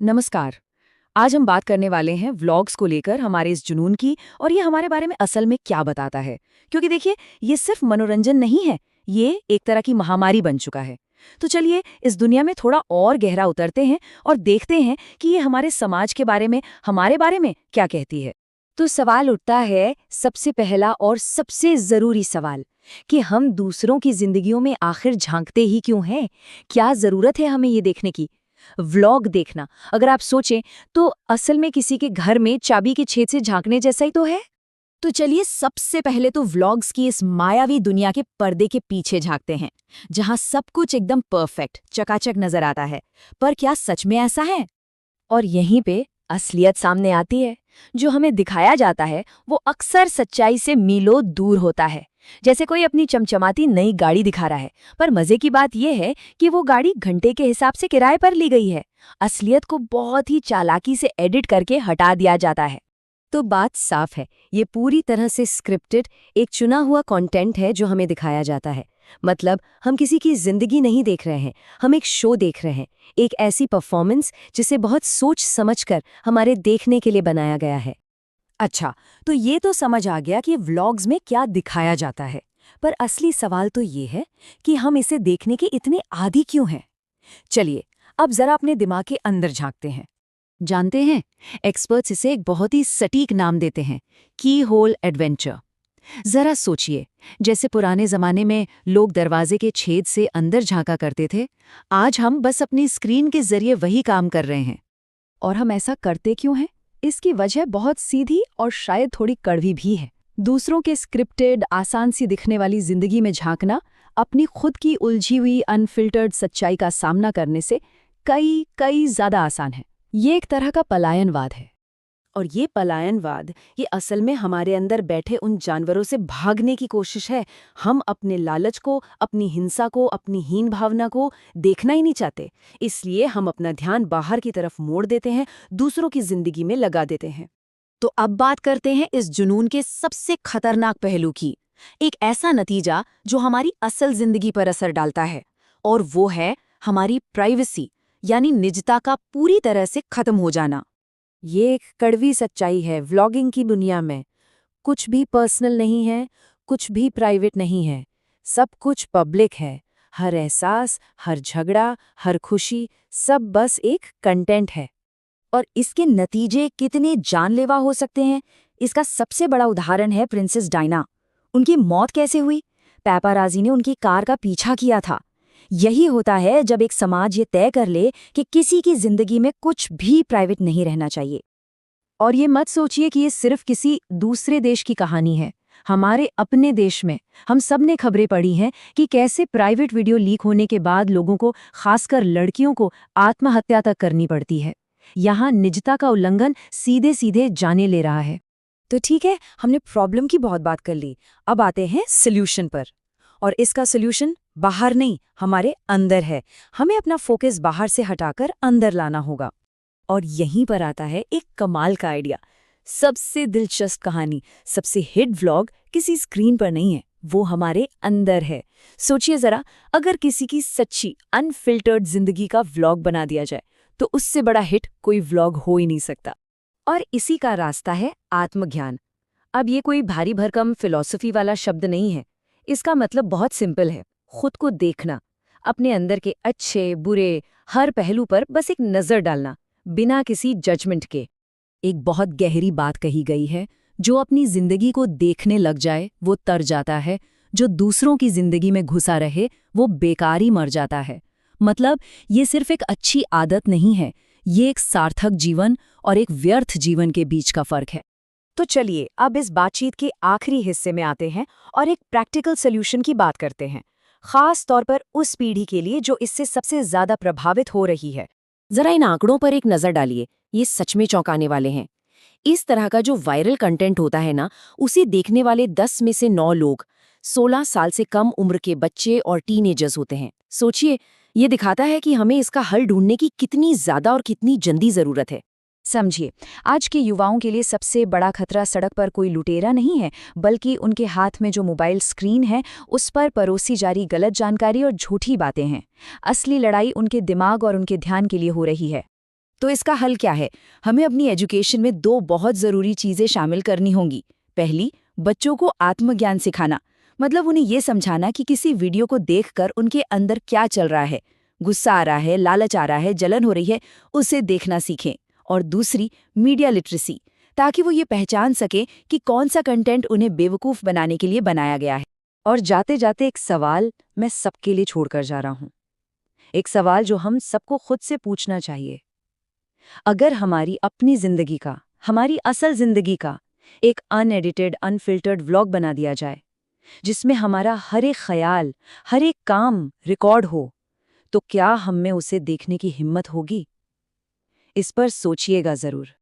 नमस्कार। आज हम बात करने वाले हैं व्लॉग्स को लेकर हमारे इस जुनून की और ये हमारे बारे में असल में क्या बताता है। क्योंकि देखिए, ये सिर्फ मनोरंजन नहीं है, ये एक तरह की महामारी बन चुका है। तो चलिए इस दुनिया में थोड़ा और गहरा उतरते हैं और देखते हैं कि ये हमारे समाज के बारे में, हमारे बारे में क्या कहती है। तो सवाल उठता है सबसे पहला और सबसे जरूरी सवाल कि हम दूसरों की जिंदगियों में आखिर झांकते ही क्यों हैं? क्या जरूरत है हमें ये देखने की? व्लॉग देखना, अगर आप सोचें तो असल में किसी के घर में चाबी के छेद से झांकने जैसा ही तो है। तो चलिए सबसे पहले तो व्लॉग्स की इस मायावी दुनिया के पर्दे के पीछे झांकते हैं, जहां सब कुछ एकदम परफेक्ट, चकाचक नजर आता है। पर क्या सच में ऐसा है? और यहीं पे असलियत सामने आती है। जो हमें दिखाया जाता है वो अक्सर सच्चाई से मीलों दूर होता है। जैसे कोई अपनी चमचमाती नई गाड़ी दिखा रहा है, पर मजे की बात यह है कि वो गाड़ी घंटे के हिसाब से किराए पर ली गई है। असलियत को बहुत ही चालाकी से एडिट करके हटा दिया जाता है। तो बात साफ है, ये पूरी तरह से स्क्रिप्टेड एक चुना हुआ कंटेंट है जो हमें दिखाया जाता है। मतलब हम किसी की जिंदगी नहीं देख रहे हैं, हम एक शो देख रहे हैं, एक ऐसी परफॉर्मेंस जिसे बहुत सोच समझकर हमारे देखने के लिए बनाया गया है। अच्छा, तो ये तो समझ आ गया कि व्लॉग्स में क्या दिखाया जाता है। पर असली सवाल तो ये है कि हम इसे देखने के इतने आदी क्यों हैं? चलिए अब जरा अपने दिमाग के अंदर झांकते हैं। जानते हैं, एक्सपर्ट्स इसे एक बहुत ही सटीक नाम देते हैं, की होल एडवेंचर। जरा सोचिए, जैसे पुराने जमाने में लोग दरवाजे के छेद से अंदर झांका करते थे, आज हम बस अपनी स्क्रीन के जरिए वही काम कर रहे हैं। और हम ऐसा करते क्यों हैं? इसकी वजह बहुत सीधी और शायद थोड़ी कड़वी भी है। दूसरों के स्क्रिप्टेड, आसान सी दिखने वाली जिंदगी में झांकना अपनी खुद की उलझी हुई अनफिल्टर्ड सच्चाई का सामना करने से कई कई ज्यादा आसान है। ये एक तरह का पलायनवाद है। और ये पलायनवाद, ये असल में हमारे अंदर बैठे उन जानवरों से भागने की कोशिश है। हम अपने लालच को, अपनी हिंसा को, अपनी हीन भावना को देखना ही नहीं चाहते। इसलिए हम अपना ध्यान बाहर की तरफ मोड़ देते हैं, दूसरों की जिंदगी में लगा देते हैं। तो अब बात करते हैं इस जुनून के सबसे खतरनाक पहलू की। एक ऐसा नतीजा जो हमारी असल जिंदगी पर असर डालता है, और वो है हमारी प्राइवेसी, यानी निजता का पूरी तरह से खत्म हो जाना। ये एक कड़वी सच्चाई है व्लॉगिंग की दुनिया में। कुछ भी पर्सनल नहीं है, कुछ भी प्राइवेट नहीं है, सब कुछ पब्लिक है। हर एहसास, हर झगड़ा, हर खुशी, सब बस एक कंटेंट है। और इसके नतीजे कितने जानलेवा हो सकते हैं, इसका सबसे बड़ा उदाहरण है प्रिंसेस डायना। उनकी मौत कैसे हुई? पैपाराजी ने उनकी कार का पीछा किया था। यही होता है जब एक समाज ये तय कर ले कि किसी की जिंदगी में कुछ भी प्राइवेट नहीं रहना चाहिए। और ये मत सोचिए कि ये सिर्फ किसी दूसरे देश की कहानी है। हमारे अपने देश में हम सब ने खबरें पढ़ी हैं कि कैसे प्राइवेट वीडियो लीक होने के बाद लोगों को, खासकर लड़कियों को, आत्महत्या तक करनी पड़ती है। यहाँ निजता का उल्लंघन सीधे सीधे जाने ले रहा है। तो ठीक है, हमने प्रॉब्लम की बहुत बात कर ली, अब आते हैं सॉल्यूशन पर। और इसका सॉल्यूशन बाहर नहीं, हमारे अंदर है। हमें अपना फोकस बाहर से हटाकर अंदर लाना होगा। और यहीं पर आता है एक कमाल का आइडिया। सबसे दिलचस्प कहानी, सबसे हिट व्लॉग किसी स्क्रीन पर नहीं है, वो हमारे अंदर है। सोचिए जरा, अगर किसी की सच्ची अनफिल्टर्ड जिंदगी का व्लॉग बना दिया जाए, तो उससे बड़ा हिट कोई व्लॉग हो ही नहीं सकता। और इसी का रास्ता है आत्मज्ञान। अब ये कोई भारी भरकम फिलॉसफी वाला शब्द नहीं है। इसका मतलब बहुत सिंपल है, खुद को देखना, अपने अंदर के अच्छे बुरे हर पहलू पर बस एक नज़र डालना, बिना किसी जजमेंट के। एक बहुत गहरी बात कही गई है, जो अपनी जिंदगी को देखने लग जाए वो तर जाता है, जो दूसरों की जिंदगी में घुसा रहे वो बेकार ही मर जाता है। मतलब ये सिर्फ एक अच्छी आदत नहीं है, ये एक सार्थक जीवन और एक व्यर्थ जीवन के बीच का फर्क है। तो चलिए अब इस बातचीत के आखिरी हिस्से में आते हैं और एक प्रैक्टिकल सॉल्यूशन की बात करते हैं, खास तौर पर उस पीढ़ी के लिए जो इससे सबसे ज्यादा प्रभावित हो रही है। जरा इन आंकड़ों पर एक नजर डालिए, ये सच में चौंकाने वाले हैं। इस तरह का जो वायरल कंटेंट होता है ना, उसे देखने वाले 10 में से 9 लोग 16 साल से कम उम्र के बच्चे और टीनेजर्स होते हैं। सोचिए, ये दिखाता है कि हमें इसका हल ढूंढने की कितनी ज्यादा और कितनी जल्दी जरूरत है। समझिए, आज के युवाओं के लिए सबसे बड़ा खतरा सड़क पर कोई लुटेरा नहीं है, बल्कि उनके हाथ में जो मोबाइल स्क्रीन है, उस पर परोसी जा रही गलत जानकारी और झूठी बातें हैं। असली लड़ाई उनके दिमाग और उनके ध्यान के लिए हो रही है। तो इसका हल क्या है? हमें अपनी एजुकेशन में 2 बहुत ज़रूरी चीज़ें शामिल करनी होंगी। पहली, बच्चों को आत्मज्ञान सिखाना, मतलब उन्हें ये समझाना कि किसी वीडियो को देखकर उनके अंदर क्या चल रहा है, गुस्सा आ रहा है, लालच आ रहा है, जलन हो रही है, उसे देखना सीखें। और दूसरी, मीडिया लिटरेसी, ताकि वो ये पहचान सकें कि कौन सा कंटेंट उन्हें बेवकूफ़ बनाने के लिए बनाया गया है। और जाते जाते एक सवाल मैं सबके लिए छोड़कर जा रहा हूँ। एक सवाल जो हम सबको खुद से पूछना चाहिए। अगर हमारी अपनी जिंदगी का, हमारी असल जिंदगी का एक अनएडिटेड, अनफिल्टर्ड व्लॉग बना दिया जाए, जिसमें हमारा हर एक ख्याल, हर एक काम रिकॉर्ड हो, तो क्या हम में उसे देखने की हिम्मत होगी? इस पर सोचिएगा ज़रूर।